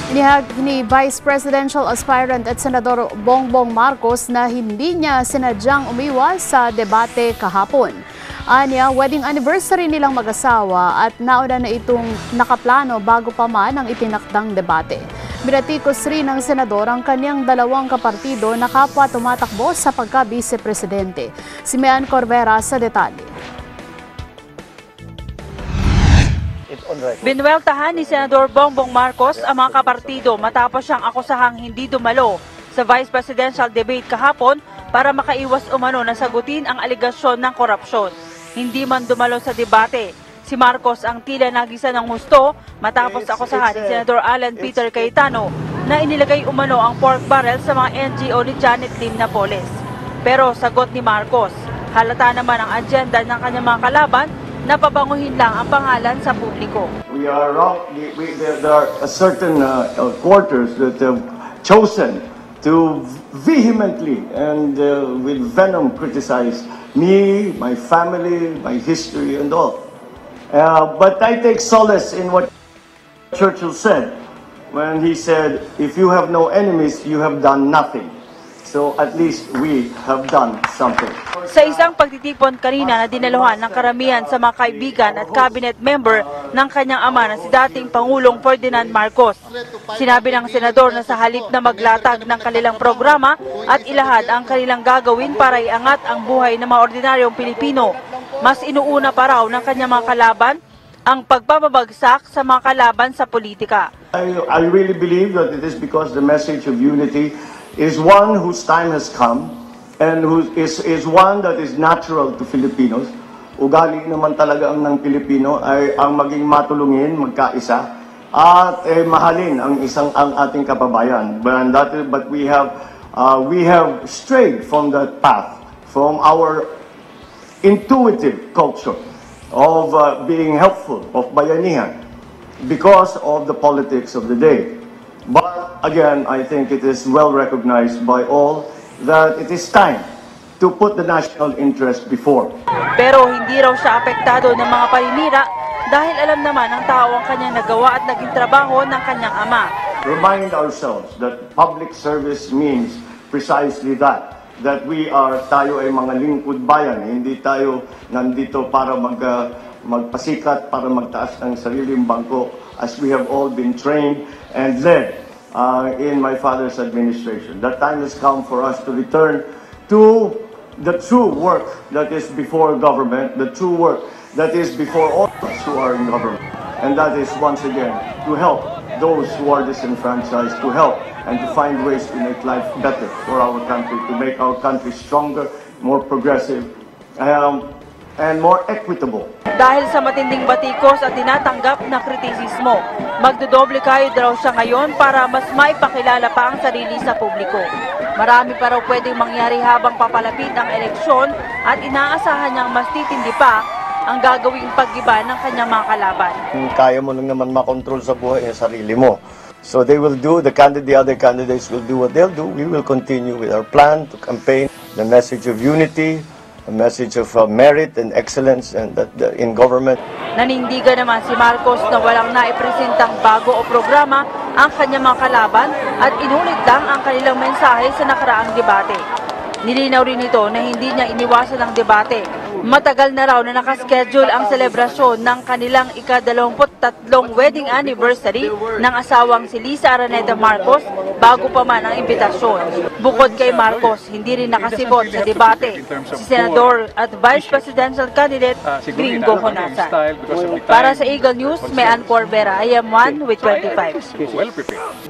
Inihag ni Vice Presidential Aspirant at Senador Bongbong Marcos na hindi niya sinadyang umiwas sa debate kahapon. Anya, wedding anniversary nilang mag-asawa at nauna na itong nakaplano bago pa man ang itinakdang debate. Binatikos rin ng senador ang kanyang dalawang kapartido na kapwa tumatakbo sa pagka-vice-presidente. Si Mean Corvera sa detalye. Binweltahan ni Senador Bongbong Marcos ang mga kapartido matapos siyang akusahang hindi dumalo sa Vice Presidential debate kahapon para makaiwas umano na sagutin ang aligasyon ng korupsyon. Hindi man dumalo sa debate, si Marcos ang tila nagisa ng husto matapos akusahan ni Senador Alan Peter Cayetano na inilagay umano ang pork barrel sa mga NGO ni Janet Lim Napoles. Pero sagot ni Marcos, halata naman ang agenda ng kanyang mga kalaban na pabanguhin lang ang pangalan sa publiko. We are wrong. There are certain quarters that have chosen to vehemently and with venom criticize me, my family, my history and all. But I take solace in what Churchill said when he said, if you have no enemies, you have done nothing. So at least we have done something. Sa isang pagtitipon kanina na dinaluhan ng karamihan sa mga kaibigan at cabinet member ng kanyang ama na si dating Pangulong Ferdinand Marcos, sinabi ng senador na sa halip na maglatag ng kanilang programa at ilahad ang kanilang gagawin para iangat ang buhay ng mga ordinaryong Pilipino, mas inuuna pa raw ng kanyang mga kalaban ang pagpapabagsak sa mga kalaban sa politika. I really believe that it is because the message of unity is one whose time has come and who is one that is natural to Filipinos. Ugali naman talaga ang ng Pilipino ay ang maging matulungin, magkaisa at mahalin ang ating kababayan. But we have strayed from that path, from our intuitive culture of being helpful, of bayanihan, because of the politics of the day. But again, I think it is well recognized by all that it is time to put the national interest before. Pero hindi raw siya apektado ng mga paninira dahil alam naman ng tao ang kanyang nagawa at naging trabaho ng kanyang ama. Remind ourselves that public service means precisely that tayo ay mga lingkod bayan, hindi tayo nandito para magpasikat, para magtaas ng sariling bangko, as we have all been trained and led in my father's administration. That time has come for us to return to the true work that is before government, the true work that is before all of us who are in government. And that is, once again, to help those who are disenfranchised, to help and to find ways to make life better for our country, to make our country stronger, more progressive, and more equitable. Dahil sa matinding batikos at tinatanggap na kritisismo, magdodoble kayo daw siya ngayon para mas maipakilala pa ang sarili sa publiko. Marami pa raw pwedeng mangyari habang papalapit ang eleksyon at inaasahan niyang mas titindi pa ang gagawing pag-iba ng kanyang mga kalaban. Kaya mo lang naman makontrol sa buhay ang sarili mo. So they will do, the other candidates will do what they'll do. We will continue with our plan to campaign the message of unity, a message of merit and excellence and in government. Nanindigan naman si Marcos na walang naipresentang bago o programa ang kanyang mga kalaban at inulit lang ang kanilang mensahe sa nakaraang debate. Nilinaw rin ito na hindi niya iniwasan ang debate. Matagal na raw na nakaschedule ang selebrasyon ng kanilang ika-23 wedding anniversary ng asawang si Liza Araneta Marcos bago pa man ang imbitasyon. Bukod kay Marcos, hindi rin nakasibot sa debate si Senador at Vice Presidential candidate Gringo Honasan. Para sa Eagle News, Mean Corvera, I am 1 with 25.